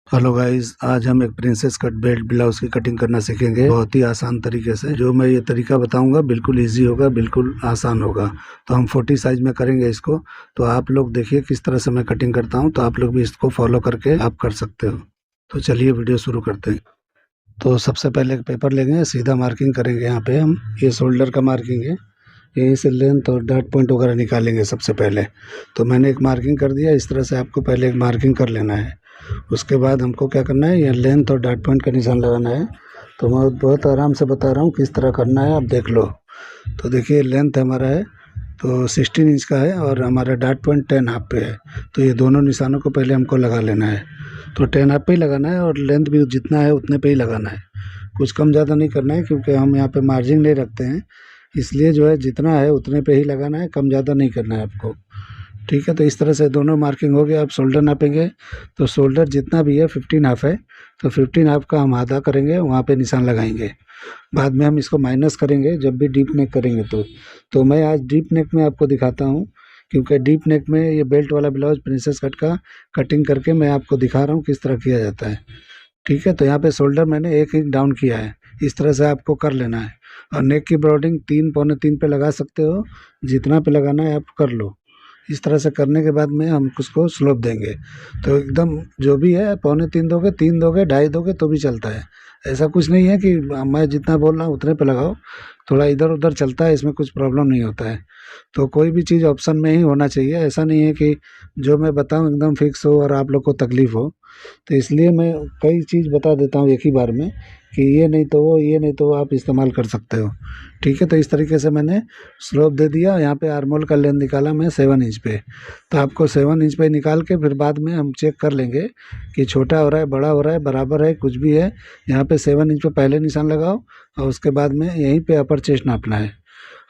Hello guys, आज हम एक प्रिंसेस कट बेल्ट ब्लाउज की कटिंग करना सीखेंगे बहुत ही आसान तरीके से। जो मैं ये तरीका बताऊंगा बिल्कुल इजी होगा, बिल्कुल आसान होगा। तो हम 40 साइज में करेंगे इसको। तो आप लोग देखिए किस तरह से मैं कटिंग करता हूँ, तो आप लोग भी इसको फॉलो करके आप कर सकते हो। तो चलिए वीडियो शुरू करते हैं। तो सबसे पहले एक पेपर लेंगे, सीधा मार्किंग करेंगे। यहाँ पे हम ये शोल्डर का मार्किंग है, यहीं से लेंथ और डॉट पॉइंट वगैरह निकालेंगे सबसे पहले। तो मैंने एक मार्किंग कर दिया, इस तरह से आपको पहले एक मार्किंग कर लेना है। उसके बाद हमको क्या करना है, ये लेंथ और डॉट पॉइंट का निशान लगाना है। तो मैं बहुत आराम से बता रहा हूँ किस तरह करना है, आप देख लो। तो देखिए लेंथ हमारा है तो 16 इंच का है, और हमारा डॉट पॉइंट 10 हाफ पे है। तो ये दोनों निशानों को पहले हमको लगा लेना है। तो 10 हाफ पे ही लगाना है, और लेंथ भी जितना है उतने पे ही लगाना है। कुछ कम ज़्यादा नहीं करना है, क्योंकि हम यहाँ पे मार्जिन नहीं रखते हैं। इसलिए जो है जितना है उतने पे ही लगाना है, कम ज़्यादा नहीं करना है आपको। ठीक है, तो इस तरह से दोनों मार्किंग हो गया। आप शोल्डर नापेंगे, तो शोल्डर जितना भी है 15 हाफ है, तो 15 हाफ का हम आधा करेंगे, वहाँ पे निशान लगाएंगे। बाद में हम इसको माइनस करेंगे जब भी डीप नेक करेंगे। तो मैं आज डीप नेक में आपको दिखाता हूँ, क्योंकि डीप नेक में ये बेल्ट वाला ब्लाउज प्रिंसेस कट का कटिंग करके मैं आपको दिखा रहा हूँ किस तरह किया जाता है। ठीक है, तो यहाँ पे शोल्डर मैंने 1 इंच डाउन किया है, इस तरह से आपको कर लेना है। और नेक की ब्रॉडिंग 3 पौने 3 पे लगा सकते हो, जितना पे लगाना है आप कर लो। इस तरह से करने के बाद में हम उसको स्लोप देंगे। तो एकदम जो भी है पौने 3 दोगे, 3 दोगे, ढाई दोगे तो भी चलता है। ऐसा कुछ नहीं है कि मैं जितना बोल रहा हूँ उतने पे लगाओ, थोड़ा इधर उधर चलता है, इसमें कुछ प्रॉब्लम नहीं होता है। तो कोई भी चीज़ ऑप्शन में ही होना चाहिए, ऐसा नहीं है कि जो मैं बताऊँ एकदम फिक्स हो और आप लोग को तकलीफ हो। तो इसलिए मैं कई चीज़ बता देता हूँ एक ही बार में, कि ये नहीं तो वो, ये नहीं तो वो, आप इस्तेमाल कर सकते हो। ठीक है, तो इस तरीके से मैंने स्लोप दे दिया। यहाँ पे आर्मोल का लेंथ निकाला मैं 7 इंच पे। तो आपको 7 इंच पे निकाल के फिर बाद में हम चेक कर लेंगे कि छोटा हो रहा है, बड़ा हो रहा है, बराबर है, कुछ भी है। यहाँ पे 7 इंच पे पहले निशान लगाओ, और उसके बाद में यहीं पे अपर चेस्ट नापना है।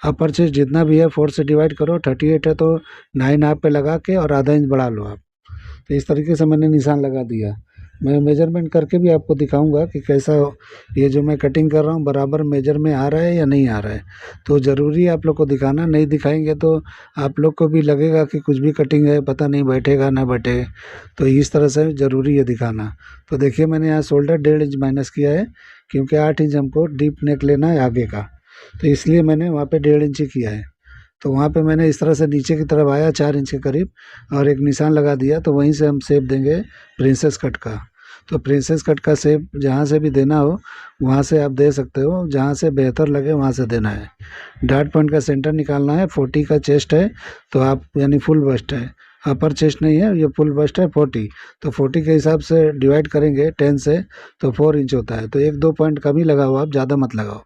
अपर चेस्ट जितना भी है 4 से डिवाइड करो, 38 है तो 9 हाफ पे लगा के और आधा इंच बढ़ा लो आप। तो इस तरीके से मैंने निशान लगा दिया। मैं मेजरमेंट करके भी आपको दिखाऊंगा कि कैसा ये जो मैं कटिंग कर रहा हूँ बराबर मेजर में आ रहा है या नहीं आ रहा है। तो ज़रूरी है आप लोग को दिखाना, नहीं दिखाएंगे तो आप लोग को भी लगेगा कि कुछ भी कटिंग है, पता नहीं बैठेगा ना बैठे। तो इस तरह से ज़रूरी है दिखाना। तो देखिए मैंने यहाँ शोल्डर 1.5 इंच माइनस किया है, क्योंकि 8 इंच हमको डीप नेक लेना है आगे का। तो इसलिए मैंने वहाँ पे 1.5 इंच ही किया है। तो वहाँ पे मैंने इस तरह से नीचे की तरफ आया 4 इंच के करीब, और एक निशान लगा दिया। तो वहीं से हम शेप देंगे प्रिंसेस कट का। तो प्रिंसेस कट का शेप जहाँ से भी देना हो वहाँ से आप दे सकते हो, जहाँ से बेहतर लगे वहाँ से देना है। डॉट पॉइंट का सेंटर निकालना है। 40 का चेस्ट है, तो आप यानी फुल बस्ट है, अपर चेस्ट नहीं है, ये फुल बस्ट है 40। तो 40 के हिसाब से डिवाइड करेंगे 10 से, तो 4 इंच होता है। तो 1-2 पॉइंट कम ही लगाओ आप, ज़्यादा मत लगाओ।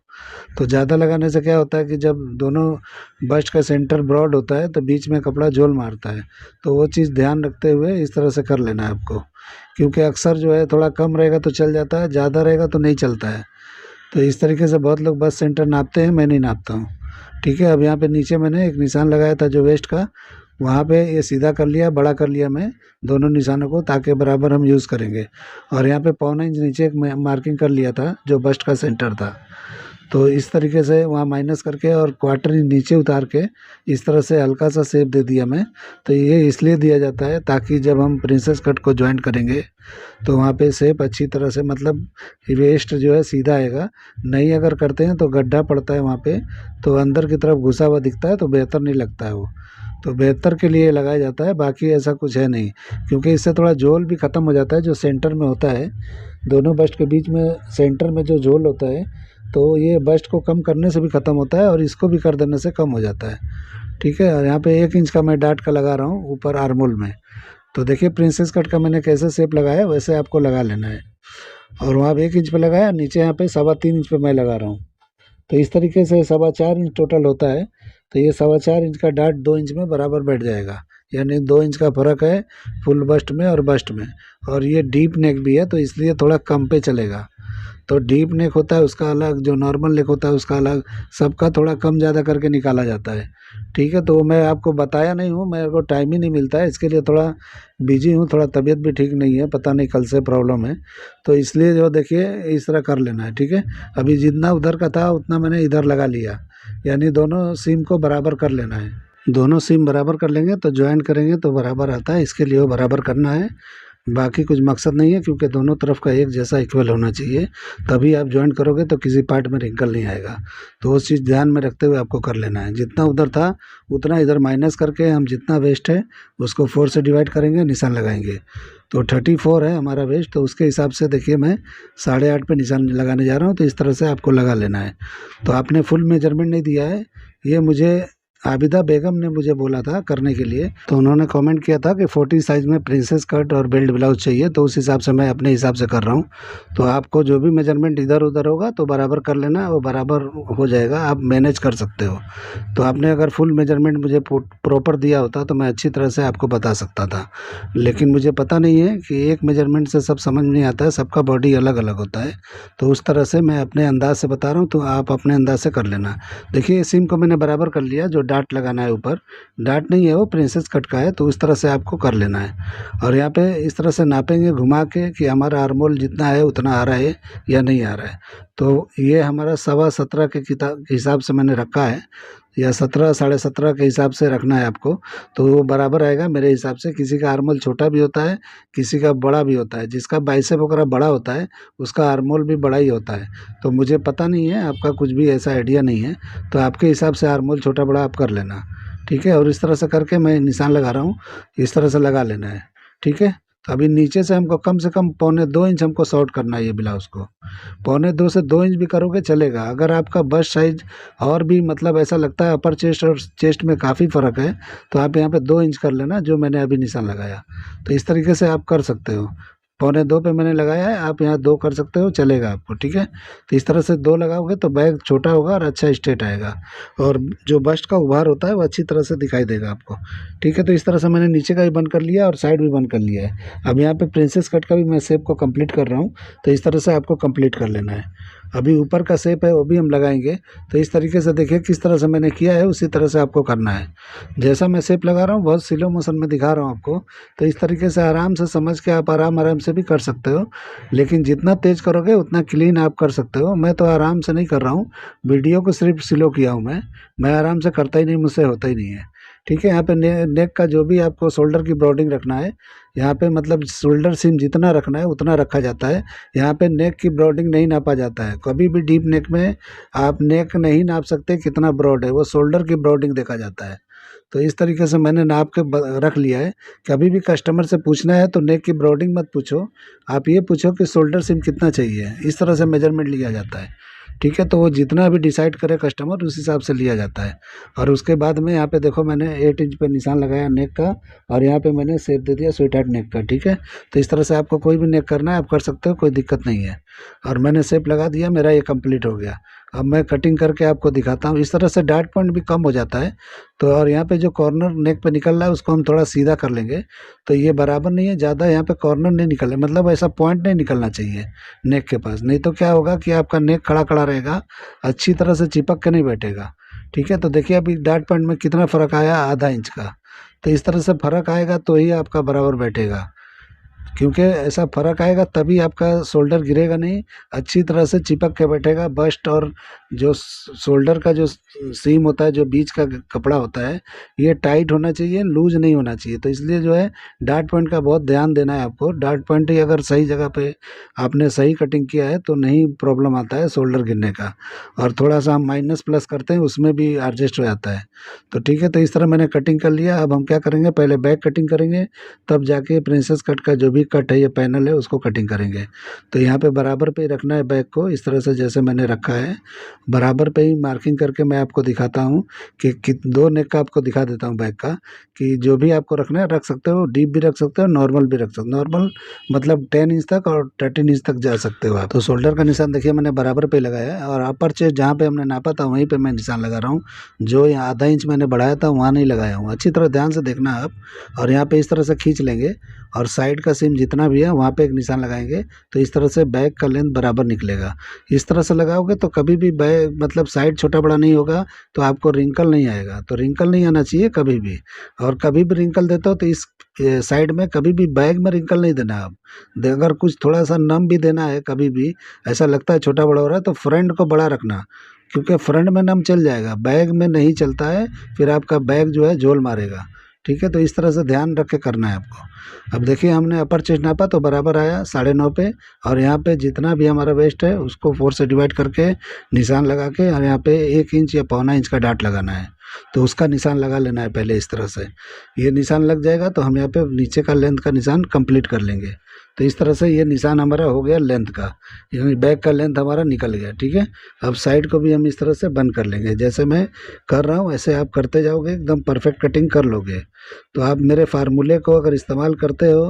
तो ज़्यादा लगाने से क्या होता है कि जब दोनों बस्ट का सेंटर ब्रॉड होता है तो बीच में कपड़ा झोल मारता है। तो वो चीज़ ध्यान रखते हुए इस तरह से कर लेना है आपको, क्योंकि अक्सर जो है थोड़ा कम रहेगा तो चल जाता है, ज़्यादा रहेगा तो नहीं चलता है। तो इस तरीके से बहुत लोग बस सेंटर नापते हैं, मैं नहीं नापता हूँ। ठीक है, अब यहाँ पे नीचे मैंने एक निशान लगाया था जो वेस्ट का, वहाँ पे ये सीधा कर लिया, बड़ा कर लिया मैं दोनों निशानों को, ताकि बराबर हम यूज़ करेंगे। और यहाँ पे पौना इंच नीचे एक मार्किंग कर लिया था जो बस्ट का सेंटर था। तो इस तरीके से वहाँ माइनस करके और क्वार्टर इंच नीचे उतार के इस तरह से हल्का सा शेप दे दिया मैं। तो ये इसलिए दिया जाता है ताकि जब हम प्रिंसेस कट को जॉइंट करेंगे तो वहाँ पे शेप अच्छी तरह से, मतलब वेस्ट जो है सीधा आएगा। नहीं अगर करते हैं तो गड्ढा पड़ता है वहाँ पे, तो अंदर की तरफ घुसा हुआ दिखता है, तो बेहतर नहीं लगता है वो। तो बेहतर के लिए लगाया जाता है, बाकी ऐसा कुछ है नहीं। क्योंकि इससे थोड़ा झोल भी ख़त्म हो जाता है जो सेंटर में होता है, दोनों बस्ट के बीच में सेंटर में जो झोल होता है, तो ये बस्ट को कम करने से भी ख़त्म होता है, और इसको भी कर देने से कम हो जाता है। ठीक है, और यहाँ पे 1 इंच का मैं डाट का लगा रहा हूँ ऊपर आर्मोल में। तो देखिए प्रिंसेस कट का मैंने कैसे शेप लगाया, वैसे आपको लगा लेना है। और वहाँ पे 1 इंच पे लगाया, नीचे यहाँ पे 3.25 इंच पे मैं लगा रहा हूँ। तो इस तरीके से 4.25 इंच टोटल होता है। तो ये 4.25 इंच का डाट 2 इंच में बराबर बैठ जाएगा, यानी 2 इंच का फ़र्क है फुल बस्ट में और बस्ट में। और ये डीप नेक भी है, तो इसलिए थोड़ा कम पे चलेगा। तो डीप नेक होता है उसका अलग, जो नॉर्मल नेक होता है उसका अलग, सबका थोड़ा कम ज़्यादा करके निकाला जाता है। ठीक है, तो मैं आपको बताया नहीं हूँ, मेरे को टाइम ही नहीं मिलता है, इसके लिए थोड़ा बिजी हूँ, थोड़ा तबीयत भी ठीक नहीं है, पता नहीं कल से प्रॉब्लम है। तो इसलिए जो देखिए इस तरह कर लेना है। ठीक है, अभी जितना उधर का था उतना मैंने इधर लगा लिया, यानी दोनों सीम को बराबर कर लेना है। दोनों सीम बराबर कर लेंगे तो ज्वाइन करेंगे तो बराबर आता है, इसके लिए वो बराबर करना है। बाकी कुछ मकसद नहीं है, क्योंकि दोनों तरफ का एक जैसा इक्वल होना चाहिए, तभी आप जॉइंट करोगे तो किसी पार्ट में रिंकल नहीं आएगा। तो उस चीज़ ध्यान में रखते हुए आपको कर लेना है। जितना उधर था उतना इधर माइनस करके हम जितना वेस्ट है उसको 4 से डिवाइड करेंगे, निशान लगाएंगे। तो 34 है हमारा वेस्ट, तो उसके हिसाब से देखिए मैं 8.5 पे निशान लगाने जा रहा हूँ। तो इस तरह से आपको लगा लेना है। तो आपने फुल मेजरमेंट नहीं दिया है, ये मुझे आबिदा बेगम ने मुझे बोला था करने के लिए। तो उन्होंने कमेंट किया था कि 40 साइज़ में प्रिंसेस कट और बेल्ट ब्लाउज चाहिए, तो उस हिसाब से मैं अपने हिसाब से कर रहा हूँ। तो आपको जो भी मेजरमेंट इधर उधर होगा तो बराबर कर लेना, वो बराबर हो जाएगा, आप मैनेज कर सकते हो। तो आपने अगर फुल मेजरमेंट मुझे प्रॉपर दिया होता तो मैं अच्छी तरह से आपको बता सकता था, लेकिन मुझे पता नहीं है कि एक मेजरमेंट से सब समझ नहीं आता है, सबका बॉडी अलग अलग होता है। तो उस तरह से मैं अपने अंदाज से बता रहा हूँ, तो आप अपने अंदाज से कर लेना। देखिए सीम को मैंने बराबर कर लिया, जो डाट लगाना है ऊपर, डाट नहीं है वो प्रिंसेस कट का है, तो उस तरह से आपको कर लेना है। और यहाँ पे इस तरह से नापेंगे घुमा के कि हमारा आर्मोल जितना है उतना आ रहा है या नहीं आ रहा है। तो ये हमारा 17.25 के हिसाब से मैंने रखा है, या 17 17.5 के हिसाब से रखना है आपको। तो वो बराबर आएगा मेरे हिसाब से। किसी का आर्मोल छोटा भी होता है, किसी का बड़ा भी होता है। जिसका बाइसेप वगैरह बड़ा होता है उसका आर्मोल भी बड़ा ही होता है। तो मुझे पता नहीं है, आपका कुछ भी ऐसा आइडिया नहीं है, तो आपके हिसाब से आर्मोल छोटा बड़ा आप कर लेना, ठीक है। और इस तरह से करके मैं निशान लगा रहा हूँ, इस तरह से लगा लेना है, ठीक है। तो अभी नीचे से हमको कम से कम 1.25 इंच हमको शॉर्ट करना है ये ब्लाउज़ को। 1.25 से 2 इंच भी करोगे चलेगा। अगर आपका बस्ट साइज और भी मतलब ऐसा लगता है अपर चेस्ट और चेस्ट में काफ़ी फ़र्क है, तो आप यहाँ पे 2 इंच कर लेना, जो मैंने अभी निशान लगाया। तो इस तरीके से आप कर सकते हो। 1.25 पे मैंने लगाया है, आप यहाँ 2 कर सकते हो, चलेगा आपको, ठीक है। तो इस तरह से 2 लगाओगे तो बैग छोटा होगा और अच्छा स्ट्रेट आएगा, और जो बस्ट का उभार होता है वो अच्छी तरह से दिखाई देगा आपको, ठीक है। तो इस तरह से मैंने नीचे का भी बंद कर लिया और साइड भी बंद कर लिया है। अब यहाँ पे प्रिंसेस कट का भी मैं शेप को कंप्लीट कर रहा हूँ, तो इस तरह से आपको कंप्लीट कर लेना है। अभी ऊपर का शेप है वो भी हम लगाएंगे। तो इस तरीके से देखिए किस तरह से मैंने किया है, उसी तरह से आपको करना है। जैसा मैं शेप लगा रहा हूँ बहुत स्लो मोशन में दिखा रहा हूँ आपको, तो इस तरीके से आराम से समझ के आप आराम आराम से भी कर सकते हो। लेकिन जितना तेज़ करोगे उतना क्लीन आप कर सकते हो। मैं तो आराम से नहीं कर रहा हूँ, वीडियो को सिर्फ स्लो किया हूँ मैं आराम से करता ही नहीं, मुझसे होता ही नहीं है, ठीक है। यहाँ पे नेक का जो भी आपको शोल्डर की ब्रॉडिंग रखना है, यहाँ पे मतलब शोल्डर सीम जितना रखना है उतना रखा जाता है। यहाँ पे नेक की ब्रॉडिंग नहीं नापा जाता है। कभी भी डीप नेक में आप नेक नहीं नाप सकते कितना ब्रॉड है, वो शोल्डर की ब्रॉडिंग देखा जाता है। तो इस तरीके से मैंने नाप के रख लिया है। कभी भी कस्टमर से पूछना है तो नेक की ब्रॉडिंग मत पूछो, आप ये पूछो कि शोल्डर सीम कितना चाहिए, इस तरह से मेजरमेंट लिया जाता है, ठीक है। तो वो जितना भी डिसाइड करे कस्टमर उस हिसाब से लिया जाता है। और उसके बाद में यहाँ पे देखो मैंने 8 इंच पे निशान लगाया नेक का, और यहाँ पे मैंने शेप दे दिया स्वीट हार्ट नेक का, ठीक है। तो इस तरह से आपको कोई भी नेक करना है आप कर सकते हो, कोई दिक्कत नहीं है। और मैंने शेप लगा दिया, मेरा ये कंप्लीट हो गया। अब मैं कटिंग करके आपको दिखाता हूँ। इस तरह से डार्ट पॉइंट भी कम हो जाता है। तो और यहाँ पे जो कॉर्नर नेक पे निकल रहा है उसको हम थोड़ा सीधा कर लेंगे। तो ये बराबर नहीं है, ज़्यादा यहाँ पे कॉर्नर नहीं निकले, मतलब ऐसा पॉइंट नहीं निकलना चाहिए नेक के पास, नहीं तो क्या होगा कि आपका नेक खड़ा खड़ा रहेगा, अच्छी तरह से चिपक के नहीं बैठेगा, ठीक है। तो देखिए अभी डार्ट पॉइंट में कितना फ़र्क आया, आधा इंच का। तो इस तरह से फ़र्क आएगा तो ही आपका बराबर बैठेगा, क्योंकि ऐसा फ़र्क आएगा तभी आपका शोल्डर गिरेगा नहीं, अच्छी तरह से चिपक के बैठेगा। बस्ट और जो शोल्डर का जो सीम होता है, जो बीच का कपड़ा होता है, ये टाइट होना चाहिए, लूज नहीं होना चाहिए। तो इसलिए जो है डार्ट पॉइंट का बहुत ध्यान देना है आपको। डार्ट पॉइंट ही अगर सही जगह पे आपने सही कटिंग किया है तो नहीं प्रॉब्लम आता है शोल्डर गिरने का। और थोड़ा सा हम माइनस प्लस करते हैं उसमें भी एडजस्ट हो जाता है। तो ठीक है, तो इस तरह मैंने कटिंग कर लिया। अब हम क्या करेंगे, पहले बैक कटिंग करेंगे, तब जाके प्रिंसेस कट का जो भी कट है, ये पैनल है, उसको कटिंग करेंगे। तो यहाँ पे बराबर पे ही रखना है बैक को, इस तरह से जैसे मैंने रखा है बराबर पे ही मार्किंग करके मैं आपको दिखाता हूँ कि दो नेक का आपको दिखा देता हूँ बैक का, कि जो भी आपको रखना है रख सकते हो, डीप भी रख सकते हो, नॉर्मल भी रख सकते हो। नॉर्मल मतलब 10 इंच तक और 13 इंच तक जा सकते हो आप। तो शोल्डर का निशान देखिए मैंने बराबर पे लगाया है, और अपर चेस्ट जहाँ पे हमने नापा था वहीं पे मैं निशान लगा रहा हूँ। जो यहाँ आधा इंच मैंने बढ़ाया था वहाँ नहीं लगाया हूँ, अच्छी तरह ध्यान से देखना आप। और यहाँ पे इस तरह से खींच लेंगे, और साइड का सीम जितना भी है वहाँ पे एक निशान लगाएंगे, तो इस तरह से बैक का लेंथ बराबर निकलेगा। इस तरह से लगाओगे तो कभी भी बैक मतलब साइड छोटा बड़ा नहीं होगा, तो आपको रिंकल नहीं आएगा। तो रिंकल नहीं आना चाहिए कभी भी, और कभी भी रिंकल देते हो तो इस साइड में कभी भी बैग में रिंकल नहीं देना आप। अगर कुछ थोड़ा सा नम भी देना है, कभी भी ऐसा लगता है छोटा बड़ा हो रहा है, तो फ्रंट को बड़ा रखना, क्योंकि फ्रंट में नम चल जाएगा, बैग में नहीं चलता है, फिर आपका बैग जो है झोल मारेगा। ठीक है। तो इस तरह से ध्यान रख के करना है आपको। अब देखिए हमने अपर चेस्ट नापा तो बराबर आया 9.5 पे, और यहाँ पे जितना भी हमारा वेस्ट है उसको 4 से डिवाइड करके निशान लगा के, और यहाँ पे 1 इंच या पौना इंच का डाट लगाना है। तो उसका निशान लगा लेना है पहले इस तरह से। ये निशान लग जाएगा तो हम यहाँ पे नीचे का लेंथ का निशान कंप्लीट कर लेंगे। तो इस तरह से ये निशान हमारा हो गया लेंथ का, यानी बैक का लेंथ हमारा निकल गया। ठीक है। अब साइड को भी हम इस तरह से बंद कर लेंगे। जैसे मैं कर रहा हूँ ऐसे आप करते जाओगे, एकदम परफेक्ट कटिंग कर लोगे। तो आप मेरे फार्मूले को अगर इस्तेमाल करते हो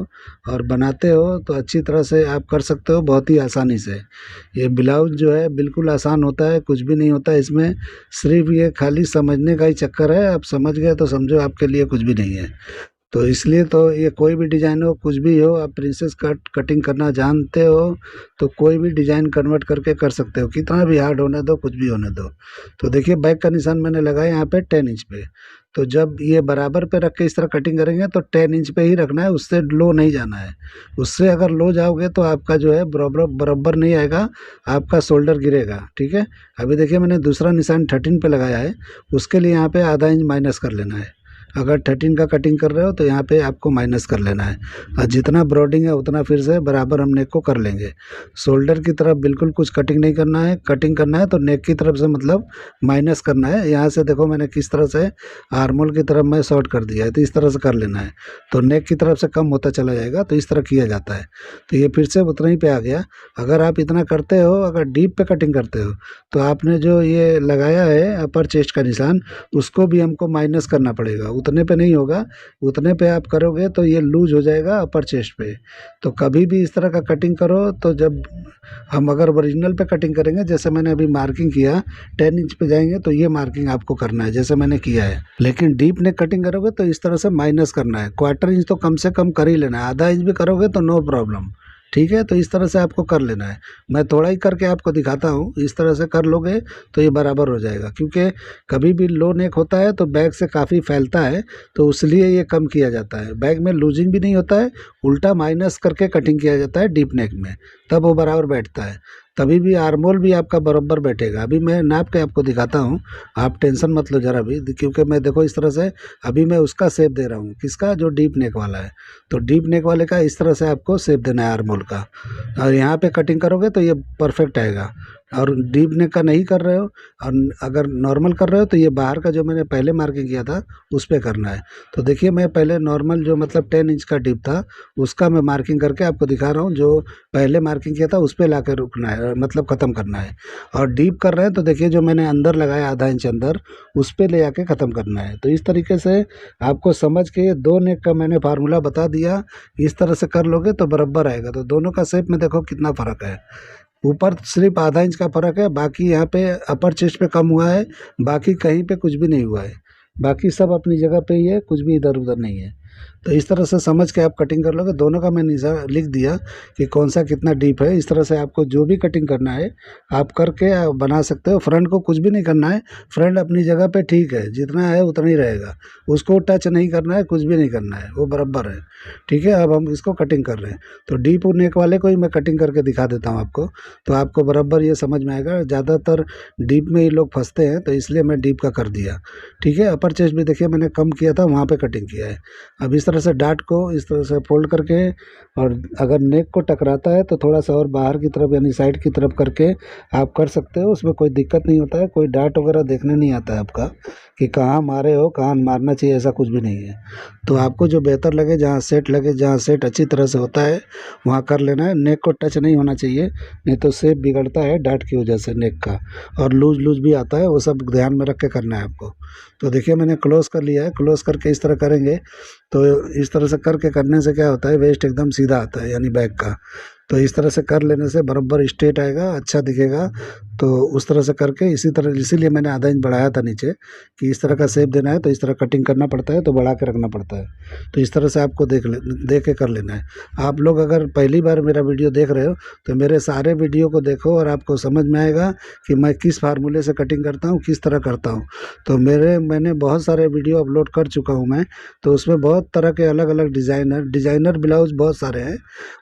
और बनाते हो तो अच्छी तरह से आप कर सकते हो, बहुत ही आसानी से। ये ब्लाउज जो है बिल्कुल आसान होता है, कुछ भी नहीं होता है इसमें, सिर्फ ये खाली समझने का ही चक्कर है। आप समझ गए तो समझो आपके लिए कुछ भी नहीं है। तो इसलिए तो ये कोई भी डिज़ाइन हो, कुछ भी हो, आप प्रिंसेस कट कटिंग करना जानते हो तो कोई भी डिज़ाइन कन्वर्ट करके कर सकते हो, कितना भी हार्ड होने दो, कुछ भी होने दो। तो देखिए बैक का निशान मैंने लगाया यहाँ पे 10 इंच पे। तो जब ये बराबर पे रख के इस तरह कटिंग करेंगे तो 10 इंच पे ही रखना है, उससे लो नहीं जाना है। उससे अगर लो जाओगे तो आपका जो है बराबर बराबर नहीं आएगा, आपका शोल्डर गिरेगा। ठीक है। अभी देखिए मैंने दूसरा निशान 13 पे लगाया है, उसके लिए यहाँ पे आधा इंच माइनस कर लेना है। अगर 13 का कटिंग कर रहे हो तो यहाँ पे आपको माइनस कर लेना है, और जितना ब्रॉडिंग है उतना फिर से बराबर हम नेक को कर लेंगे। शोल्डर की तरफ बिल्कुल कुछ कटिंग नहीं करना है, कटिंग करना है तो नेक की तरफ से मतलब माइनस करना है। यहाँ से देखो मैंने किस तरह से आर्मोल की तरफ मैं शॉर्ट कर दिया है, तो इस तरह से कर लेना है। तो नेक की तरफ से कम होता चला जाएगा, तो इस तरह किया जाता है। तो ये फिर से उतना ही पे आ गया। अगर आप इतना करते हो, अगर डीप पे कटिंग करते हो तो आपने जो ये लगाया है अपर चेस्ट का निशान, उसको भी हमको माइनस करना पड़ेगा। उतने पे नहीं होगा, उतने पे आप करोगे तो ये लूज हो जाएगा अपर चेस्ट पे। तो कभी भी इस तरह का कटिंग करो तो जब हम अगर ओरिजिनल पे कटिंग करेंगे, जैसे मैंने अभी मार्किंग किया 10 इंच पे जाएंगे तो ये मार्किंग आपको करना है जैसे मैंने किया है। लेकिन डीप नेक कटिंग करोगे तो इस तरह से माइनस करना है। 1/4 इंच तो कम से कम कर ही लेना है, आधा इंच भी करोगे तो नो प्रॉब्लम। ठीक है। तो इस तरह से आपको कर लेना है। मैं थोड़ा ही करके आपको दिखाता हूँ, इस तरह से कर लोगे तो ये बराबर हो जाएगा। क्योंकि कभी भी लो नेक होता है तो बैक से काफ़ी फैलता है, तो इसलिए ये कम किया जाता है। बैक में लूजिंग भी नहीं होता है, उल्टा माइनस करके कटिंग किया जाता है डीप नेक में, तब वो बराबर बैठता है। तभी भी आर्मोल भी आपका बराबर बैठेगा। अभी मैं नाप के आपको दिखाता हूँ, आप टेंशन मत लो ज़रा भी, क्योंकि मैं देखो इस तरह से अभी मैं उसका शेप दे रहा हूँ, किसका, जो डीप नेक वाला है। तो डीप नेक वाले का इस तरह से आपको शेप देना है आर्मोल का, और यहाँ पे कटिंग करोगे तो ये परफेक्ट आएगा। और डीप नेक का नहीं कर रहे हो और अगर नॉर्मल कर रहे हो तो ये बाहर का जो मैंने पहले मार्किंग किया था उस पर करना है। तो देखिए मैं पहले नॉर्मल जो मतलब 10 इंच का डीप था उसका मैं मार्किंग करके आपको दिखा रहा हूँ, जो पहले मार्किंग किया था उस पर ला कर रुकना है, मतलब ख़त्म करना है। और डीप कर रहे हैं तो देखिए जो मैंने अंदर लगाया आधा इंच अंदर, उस पर ले आके ख़त्म करना है। तो इस तरीके से आपको समझ के 2 नेक का मैंने फार्मूला बता दिया, इस तरह से कर लोगे तो बराबर आएगा। तो दोनों का शेप में देखो कितना फ़र्क है, ऊपर सिर्फ आधा इंच का फ़र्क है, बाकी यहाँ पे अपर चेस्ट पे कम हुआ है, बाकी कहीं पे कुछ भी नहीं हुआ है, बाकी सब अपनी जगह पे ही है, कुछ भी इधर उधर नहीं है। तो इस तरह से समझ के आप कटिंग कर लोगे। दोनों का मैं निशान लिख दिया कि कौन सा कितना डीप है। इस तरह से आपको जो भी कटिंग करना है आप करके आप बना सकते हो। फ्रंट को कुछ भी नहीं करना है, फ्रंट अपनी जगह पे ठीक है, जितना है उतना ही रहेगा, उसको टच नहीं करना है, कुछ भी नहीं करना है, वो बराबर है। ठीक है। अब हम इसको कटिंग कर रहे हैं तो डीप नेक वाले को ही मैं कटिंग करके दिखा देता हूँ आपको, तो आपको बराबर ये समझ में आएगा। ज़्यादातर डीप में ही लोग फंसते हैं, तो इसलिए मैं डीप का कर दिया। ठीक है। अपर चेस्ट भी देखिए मैंने कम किया था, वहाँ पे कटिंग किया है। अब इस तरह से डाट को इस तरह से फोल्ड करके, और अगर नेक को टकराता है तो थोड़ा सा और बाहर की तरफ यानी साइड की तरफ करके आप कर सकते हो, उसमें कोई दिक्कत नहीं होता है। कोई डाट वगैरह देखने नहीं आता है आपका कि कहाँ मारे हो, कहाँ मारना चाहिए, ऐसा कुछ भी नहीं है। तो आपको जो बेहतर लगे, जहाँ सेट लगे, जहाँ सेट अच्छी तरह से होता है वहाँ कर लेना है। नेक को टच नहीं होना चाहिए, नहीं तो शेप बिगड़ता है डाट की वजह से नेक का, और लूज लूज भी आता है, वो सब ध्यान में रख के करना है आपको। तो देखिए मैंने क्लोज कर लिया है, क्लोज करके इस तरह करेंगे तो इस तरह से करके करने से क्या होता है, वेस्ट एकदम सीधा आता है यानी बैक का। तो इस तरह से कर लेने से बराबर स्ट्रेट आएगा, अच्छा दिखेगा। तो उस तरह से करके इसी तरह, इसीलिए मैंने आधा इंच बढ़ाया था नीचे कि इस तरह का शेप देना है तो इस तरह कटिंग करना पड़ता है, तो बढ़ा के रखना पड़ता है। तो इस तरह से आपको देख के कर लेना है। आप लोग अगर पहली बार मेरा वीडियो देख रहे हो तो मेरे सारे वीडियो को देखो और आपको समझ में आएगा कि मैं किस फार्मूले से कटिंग करता हूँ, किस तरह करता हूँ। तो मैंने बहुत सारे वीडियो अपलोड कर चुका हूँ मैं, तो उसमें बहुत तरह के अलग अलग डिज़ाइनर ब्लाउज बहुत सारे हैं।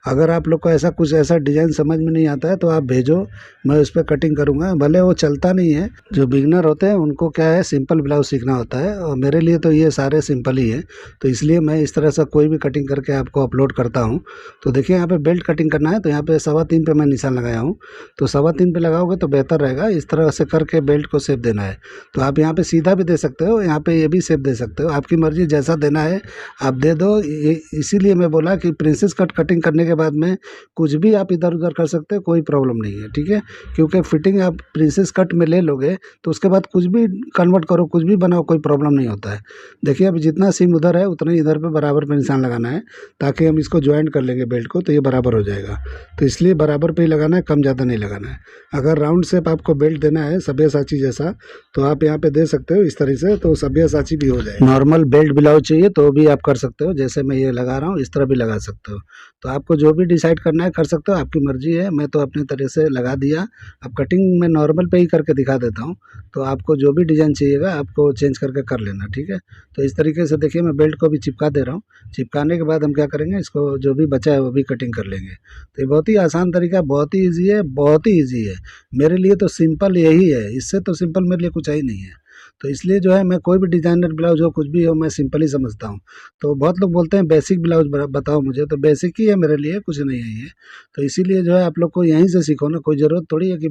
अगर आप लोग को ऐसा कुछ ऐसा डिज़ाइन समझ में नहीं आता है तो आप भेजो, मैं उस पर कटिंग करूँगा। भले वो चलता नहीं है, जो बिगनर होते हैं उनको क्या है सिंपल ब्लाउज सीखना होता है, और मेरे लिए तो ये सारे सिंपल ही है, तो इसलिए मैं इस तरह से कोई भी कटिंग करके आपको अपलोड करता हूँ। तो देखिए यहाँ पे बेल्ट कटिंग करना है, तो यहाँ पे 3.25 पे मैं निशान लगाया हूँ, तो 3.25 पे लगाओगे तो बेहतर रहेगा। इस तरह से करके बेल्ट को शेप देना है। तो आप यहाँ पे सीधा भी दे सकते हो, यहाँ पे ये भी शेप दे सकते हो, आपकी मर्जी जैसा देना है आप दे दो। ये इसीलिए मैं बोला कि प्रिंसेस कट कटिंग करने के बाद में कुछ भी आप इधर उधर कर सकते हो, कोई प्रॉब्लम नहीं है, ठीक है। क्योंकि फिटिंग आप प्रिंसेस कट में ले लोगे तो उसके बाद कुछ भी कन्वर्ट करो, कुछ भी बनाओ, कोई प्रॉब्लम नहीं होता है। देखिए अब जितना सीम उधर है उतना ही इधर पे बराबर पे निशान लगाना है, ताकि हम इसको ज्वाइंट कर लेंगे बेल्ट को तो ये बराबर हो जाएगा। तो इसलिए बराबर पे ही लगाना है, कम ज़्यादा नहीं लगाना है। अगर राउंड शेप आपको बेल्ट देना है सब्यासाची जैसा तो आप यहाँ पे दे सकते हो इस तरह से, तो सब्यासाची भी हो जाएगा। नॉर्मल बेल्ट ब्लाउज चाहिए तो भी आप कर सकते हो, जैसे मैं ये लगा रहा हूँ इस तरह भी लगा सकते हो। तो आपको जो भी डिसाइड करना है कर सकते हो, आपकी मर्जी है। मैं तो अपनी तरह से लगा दिया। अब कटिंग मैं नॉर्मल पे ही करके दिखा देता हूँ, तो आपको जो भी डिज़ाइन चाहिएगा आपको चेंज करके कर लेना, ठीक है। तो इस तरीके से देखिए मैं बेल्ट को भी चिपका दे रहा हूँ। चिपकाने के बाद हम क्या करेंगे, इसको जो भी बचा है वो भी कटिंग कर लेंगे। तो ये बहुत ही आसान तरीका, बहुत ही ईजी है, बहुत ही ईजी है। मेरे लिए तो सिंपल यही है, इससे तो सिंपल मेरे लिए कुछ है ही नहीं है। तो इसलिए जो है मैं कोई भी डिज़ाइनर ब्लाउज हो कुछ भी हो मैं सिंपल ही समझता हूँ। तो बहुत लोग बोलते हैं बेसिक ब्लाउज बताओ मुझे, तो बेसिक ही है मेरे लिए, कुछ नहीं है ये। तो इसीलिए जो है आप लोग को यहीं से सीखो ना, कोई ज़रूरत थोड़ी है कि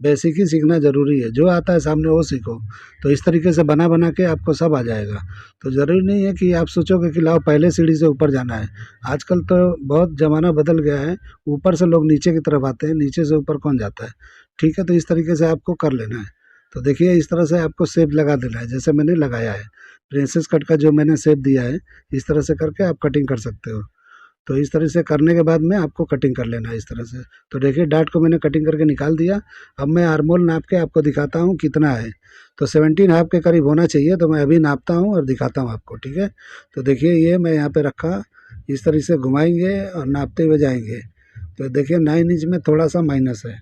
बेसिक ही सीखना ज़रूरी है। जो आता है सामने वो सीखो। तो इस तरीके से बना बना के आपको सब आ जाएगा। तो ज़रूरी नहीं है कि आप सोचोगे कि लाओ पहले सीढ़ी से ऊपर जाना है। आजकल तो बहुत ज़माना बदल गया है, ऊपर से लोग नीचे की तरफ आते हैं, नीचे से ऊपर कौन जाता है, ठीक है। तो इस तरीके से आपको कर लेना है। तो देखिए इस तरह से आपको शेप लगा देना है जैसे मैंने लगाया है। प्रिंसेस कट का जो मैंने शेप दिया है इस तरह से करके आप कटिंग कर सकते हो। तो इस तरह से करने के बाद में आपको कटिंग कर लेना है इस तरह से। तो देखिए डार्ट को मैंने कटिंग करके निकाल दिया। अब मैं आर्मोल नाप के आपको दिखाता हूँ कितना है। तो 17 हाफ के करीब होना चाहिए, तो मैं अभी नापता हूँ और दिखाता हूँ आपको, ठीक है। तो देखिए ये मैं यहाँ पे रखा, इस तरह से घुमाएंगे और नापते हुए जाएंगे। तो देखिए 9 इंच में थोड़ा सा माइनस है,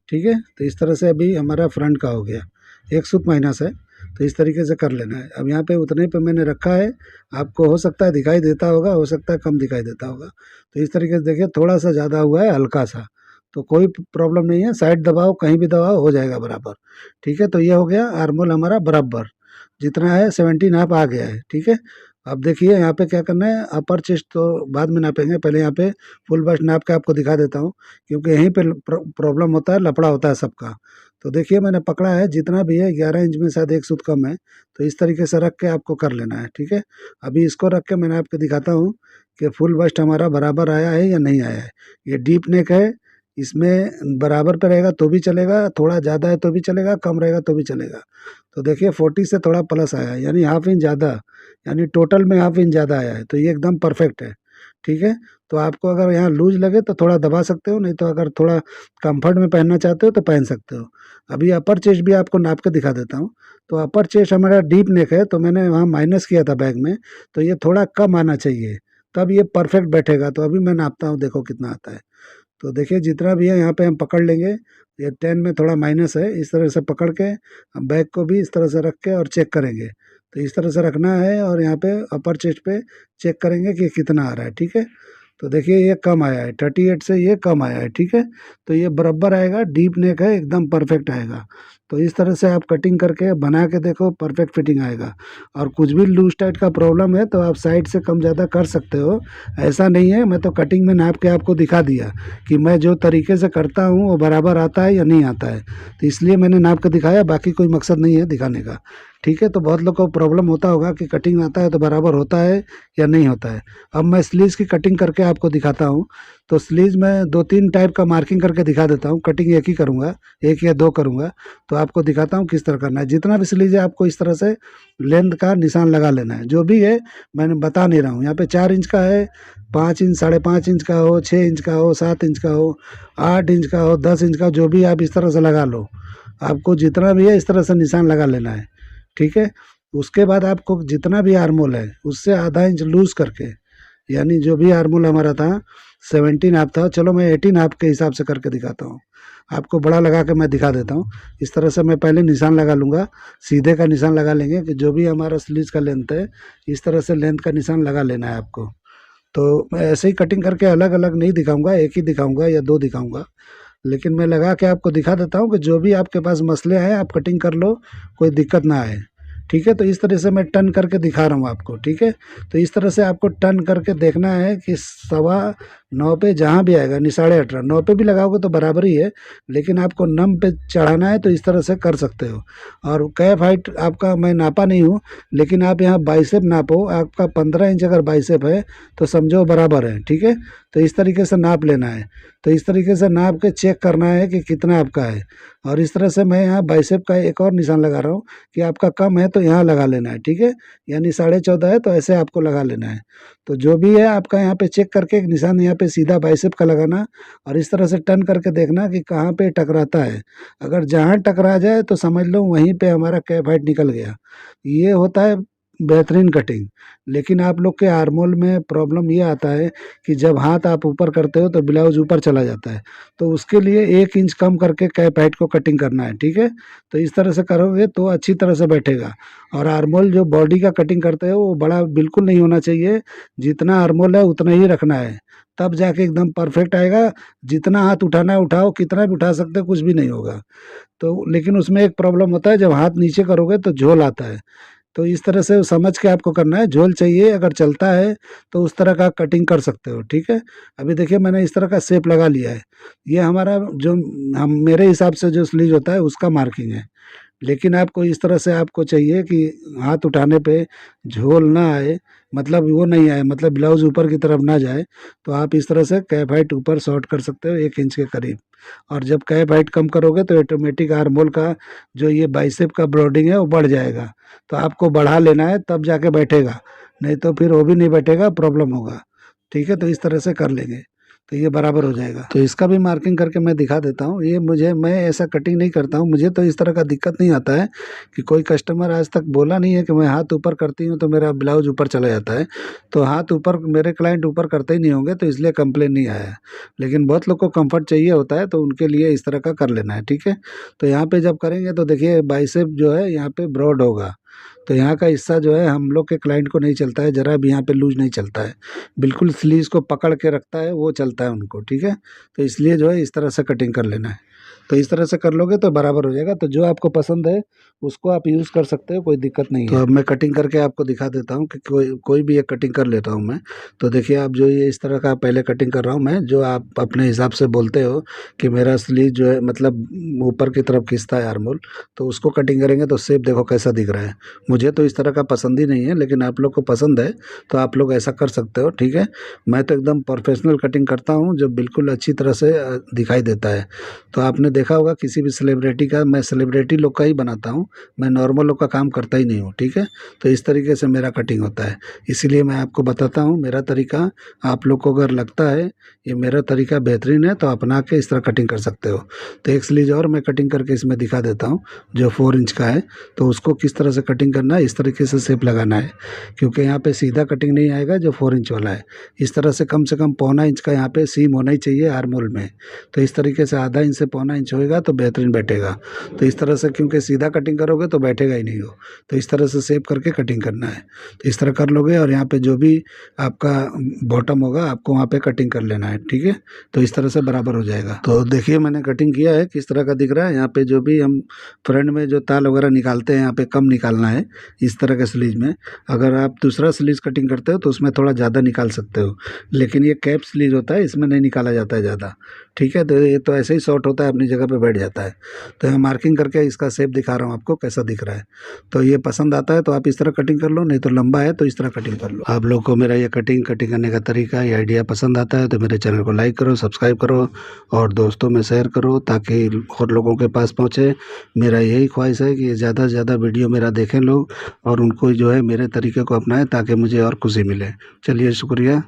ठीक है। तो इस तरह से अभी हमारा फ्रंट का हो गया, एक सूत माइनस है। तो इस तरीके से कर लेना है। अब यहाँ पे उतने पे मैंने रखा है, आपको हो सकता है दिखाई देता होगा, हो सकता है कम दिखाई देता होगा। तो इस तरीके से देखिए थोड़ा सा ज़्यादा हुआ है, हल्का सा, तो कोई प्रॉब्लम नहीं है। साइड दबाओ, कहीं भी दबाओ, हो जाएगा बराबर, ठीक है। तो ये हो गया आर्मोल हमारा बराबर, जितना है 17 हाफ आ गया है, ठीक है। अब देखिए यहाँ पे क्या करना है, अपर चेस्ट तो बाद में नापेंगे, पहले यहाँ पे फुल बस्ट नाप के आपको दिखा देता हूँ, क्योंकि यहीं पे प्रॉब्लम होता है, लफड़ा होता है सबका। तो देखिए मैंने पकड़ा है जितना भी है, 11 इंच में शायद एक सूत कम है। तो इस तरीके से रख के आपको कर लेना है, ठीक है। अभी इसको रख के मैंने आपको दिखाता हूँ कि फुल बस्ट हमारा बराबर आया है या नहीं आया है। ये डीप नेक है, इसमें बराबर पे रहेगा तो भी चलेगा, थोड़ा ज़्यादा है तो भी चलेगा, कम रहेगा तो भी चलेगा। तो देखिए 40 से थोड़ा प्लस आया है, यानी हाफ इंच ज़्यादा, यानी टोटल में हाफ इंच ज़्यादा आया है। तो ये एकदम परफेक्ट है, ठीक है। तो आपको अगर यहाँ लूज लगे तो थोड़ा दबा सकते हो, नहीं तो अगर थोड़ा कंफर्ट में पहनना चाहते हो तो पहन सकते हो। अभी अपर चेस्ट भी आपको नाप के दिखा देता हूँ। तो अपर चेस्ट हमारा डीप नेक है, तो मैंने वहाँ माइनस किया था बैग में, तो ये थोड़ा कम आना चाहिए, तब ये परफेक्ट बैठेगा। तो अभी मैं नापता हूँ, देखो कितना आता है। तो देखिए जितना भी है यहाँ पे हम पकड़ लेंगे। ये 10 में थोड़ा माइनस है, इस तरह से पकड़ के हम बैग को भी इस तरह से रख के और चेक करेंगे। तो इस तरह से रखना है और यहाँ पे अपर चेस्ट पे चेक करेंगे कि कितना आ रहा है, ठीक है। तो देखिए ये कम आया है, 38 से ये कम आया है, ठीक है। तो ये बराबर आएगा, डीप नेक है, एकदम परफेक्ट आएगा। तो इस तरह से आप कटिंग करके बना के देखो, परफेक्ट फिटिंग आएगा। और कुछ भी लूज टाइट का प्रॉब्लम है तो आप साइड से कम ज़्यादा कर सकते हो, ऐसा नहीं है। मैं तो कटिंग में नाप के आपको दिखा दिया कि मैं जो तरीके से करता हूँ वो बराबर आता है या नहीं आता है, तो इसलिए मैंने नाप के दिखाया, बाकी कोई मकसद नहीं है दिखाने का, ठीक है। तो बहुत लोग को प्रॉब्लम होता होगा कि कटिंग आता है तो बराबर होता है या नहीं होता है। अब मैं स्लीव्स की कटिंग करके आपको दिखाता हूँ। तो स्लीव्स में 2-3 टाइप का मार्किंग करके दिखा देता हूँ, कटिंग एक ही करूँगा, एक या दो करूँगा। तो आपको दिखाता हूँ किस तरह करना है। जितना भी स्लीव है आपको इस तरह से लेंथ का निशान लगा लेना है, जो भी है मैंने बता नहीं रहा हूँ। यहाँ पे 4 इंच का है, 5 इंच, 5.5 इंच का हो, 6 इंच का हो, 7 इंच का हो, 8 इंच का हो, 10 इंच का, जो भी आप इस तरह से लगा लो। आपको जितना भी है इस तरह से निशान लगा लेना है, ठीक है। उसके बाद आपको जितना भी आर्मोल है उससे आधा इंच लूज करके, यानी जो भी आर्मोल हमारा था 17 हाफ था, चलो मैं 18 हाफ के हिसाब से करके दिखाता हूँ आपको, बड़ा लगा के मैं दिखा देता हूँ। इस तरह से मैं पहले निशान लगा लूँगा, सीधे का निशान लगा लेंगे कि जो भी हमारा स्लीव का लेंथ है इस तरह से लेंथ का निशान लगा लेना है आपको। तो मैं ऐसे ही कटिंग करके अलग अलग नहीं दिखाऊंगा, एक ही दिखाऊंगा या दो दिखाऊंगा, लेकिन मैं लगा के आपको दिखा देता हूँ कि जो भी आपके पास मसले आए आप कटिंग कर लो, कोई दिक्कत ना आए। ठीक है, तो इस तरह से मैं टर्न करके दिखा रहा हूँ आपको। ठीक है, तो इस तरह से आपको टर्न करके देखना है कि 9.25 पे जहाँ भी आएगा, नहीं 18.5, 9 पे भी लगाओगे तो बराबर ही है, लेकिन आपको नम पे चढ़ाना है तो इस तरह से कर सकते हो। और कैफ हाइट आपका मैं नापा नहीं हूँ, लेकिन आप यहाँ बाइसेप नापो, आपका 15 इंच अगर बाइसेप है तो समझो बराबर है। ठीक है, तो इस तरीके से नाप लेना है। तो इस तरीके से नाप के चेक करना है कि कितना आपका है। और इस तरह से मैं यहाँ बाइसेप का एक और निशान लगा रहा हूँ कि आपका कम है तो यहाँ लगा लेना है। ठीक है, यानी 14.5 है तो ऐसे आपको लगा लेना है। तो जो भी है आपका यहाँ पे चेक करके एक निशान यहाँ पे सीधा बाइसेप का लगाना, और इस तरह से टर्न करके देखना कि कहाँ पे टकराता है। अगर जहाँ टकरा जाए तो समझ लो वहीं पे हमारा कैप हाइट निकल गया। ये होता है बेहतरीन कटिंग। लेकिन आप लोग के आर्मोल में प्रॉब्लम ये आता है कि जब हाथ आप ऊपर करते हो तो ब्लाउज ऊपर चला जाता है, तो उसके लिए 1 इंच कम करके कैप हाइट को कटिंग करना है। ठीक है, तो इस तरह से करोगे तो अच्छी तरह से बैठेगा। और आर्मोल जो बॉडी का कटिंग करते हो वो बड़ा बिल्कुल नहीं होना चाहिए, जितना आर्मोल है उतना ही रखना है, तब जाके एकदम परफेक्ट आएगा। जितना हाथ उठाना है उठाओ, कितना भी उठा सकते हो, कुछ भी नहीं होगा। तो लेकिन उसमें एक प्रॉब्लम होता है, जब हाथ नीचे करोगे तो झोल आता है। तो इस तरह से समझ के आपको करना है। झोल चाहिए अगर चलता है तो उस तरह का कटिंग कर सकते हो। ठीक है, अभी देखिए मैंने इस तरह का शेप लगा लिया है। ये हमारा जो हम मेरे हिसाब से जो स्लीव होता है उसका मार्किंग है। लेकिन आपको इस तरह से आपको चाहिए कि हाथ उठाने पे झोल ना आए, मतलब वो नहीं आए, मतलब ब्लाउज ऊपर की तरफ ना जाए। तो आप इस तरह से कैप हाइट ऊपर शॉर्ट कर सकते हो 1 इंच के करीब। और जब कैप हाइट कम करोगे तो ऑटोमेटिक आर्मोल का जो ये बाइसेप का ब्रॉडिंग है वो बढ़ जाएगा। तो आपको बढ़ा लेना है तब जाके बैठेगा, नहीं तो फिर वो भी नहीं बैठेगा, प्रॉब्लम होगा। ठीक है, तो इस तरह से कर लेंगे तो ये बराबर हो जाएगा। तो इसका भी मार्किंग करके मैं दिखा देता हूँ। ये मैं ऐसा कटिंग नहीं करता हूँ, मुझे तो इस तरह का दिक्कत नहीं आता है कि कोई कस्टमर आज तक बोला नहीं है कि मैं हाथ ऊपर करती हूँ तो मेरा ब्लाउज ऊपर चला जाता है। तो हाथ ऊपर मेरे क्लाइंट ऊपर करते ही नहीं होंगे, तो इसलिए कंप्लेन नहीं आया है। लेकिन बहुत लोग को कंफर्ट चाहिए होता है तो उनके लिए इस तरह का कर लेना है। ठीक है, तो यहाँ पे जब करेंगे तो देखिए बाइसेप जो है यहाँ पे ब्रॉड होगा, तो यहाँ का हिस्सा जो है हम लोग के क्लाइंट को नहीं चलता है, जरा भी यहाँ पे लूज नहीं चलता है, बिल्कुल स्लीव्स को पकड़ के रखता है, वो चलता है उनको। ठीक है, तो इसलिए जो है इस तरह से कटिंग कर लेना है। तो इस तरह से कर लोगे तो बराबर हो जाएगा। तो जो आपको पसंद है उसको आप यूज़ कर सकते हो, कोई दिक्कत नहीं है। तो अब मैं कटिंग करके आपको दिखा देता हूँ कि कोई कोई भी एक कटिंग कर लेता हूँ मैं। तो देखिए आप जो ये इस तरह का पहले कटिंग कर रहा हूँ मैं, जो आप अपने हिसाब से बोलते हो कि मेरा स्लीव जो है मतलब ऊपर की तरफ खिंचता है आर्मोल, तो उसको कटिंग करेंगे तो शेप देखो कैसा दिख रहा है। मुझे तो इस तरह का पसंद ही नहीं है, लेकिन आप लोग को पसंद है तो आप लोग ऐसा कर सकते हो। ठीक है, मैं तो एकदम प्रोफेशनल कटिंग करता हूँ जो बिल्कुल अच्छी तरह से दिखाई देता है। तो आपने देखा होगा किसी भी सेलिब्रिटी का, मैं सेलिब्रिटी लोग का ही बनाता हूँ, मैं नॉर्मल लोग का काम करता ही नहीं हूँ। ठीक है, तो इस तरीके से मेरा कटिंग होता है, इसीलिए मैं आपको बताता हूँ मेरा तरीका। आप लोग को अगर लगता है ये मेरा तरीका बेहतरीन है तो अपना के इस तरह कटिंग कर सकते हो। तो एक स्लीव और मैं कटिंग करके इसमें दिखा देता हूँ जो 4 इंच का है। तो उसको किस तरह से कटिंग करना है, इस तरीके से शेप लगाना है, क्योंकि यहाँ पे सीधा कटिंग नहीं आएगा जो 4 इंच वाला है। इस तरह से कम 1.25 इंच का यहाँ पे सीम होना ही चाहिए आर्मोल में। तो इस तरीके से आधा इंच से 1.25 इंच होएगा तो बेहतरीन बैठेगा। तो इस तरह से, क्योंकि सीधा कटिंग करोगे तो बैठेगा ही नहीं हो, तो इस तरह से शेप करके कटिंग करना है। तो इस तरह कर लोगे और यहाँ पे जो भी आपका बॉटम होगा आपको वहाँ पे कटिंग कर लेना है। ठीक है, तो इस तरह से बराबर हो जाएगा। तो देखिए मैंने कटिंग किया है, किस तरह का दिख रहा है। यहाँ पे जो भी हम फ्रंट में जो ताल वगैरह निकालते हैं यहाँ पे कम निकालना है इस तरह के स्लीव में। अगर आप दूसरा स्लीव कटिंग करते हो तो उसमें थोड़ा ज़्यादा निकाल सकते हो, लेकिन ये कैप स्लीव होता है इसमें नहीं निकाला जाता है ज़्यादा। ठीक है, तो ये तो ऐसे ही शॉर्ट होता है, अपनी जगह पे बैठ जाता है। तो मैं मार्किंग करके इसका शेप दिखा रहा हूँ आपको कैसा दिख रहा है। तो ये पसंद आता है तो आप इस तरह कटिंग कर लो, नहीं तो लंबा है तो इस तरह कटिंग कर लो। आप लोग को मेरा ये कटिंग करने का तरीका, ये आइडिया पसंद आता है तो मेरे चैनल को लाइक करो, सब्सक्राइब करो और दोस्तों में शेयर करो ताकि और लोगों के पास पहुँचे। मेरा यही ख्वाहिश है कि ज़्यादा से ज़्यादा वीडियो मेरा देखें लोग और उनको जो है मेरे तरीके को अपनाएं ताकि मुझे और खुशी मिले। चलिए शुक्रिया।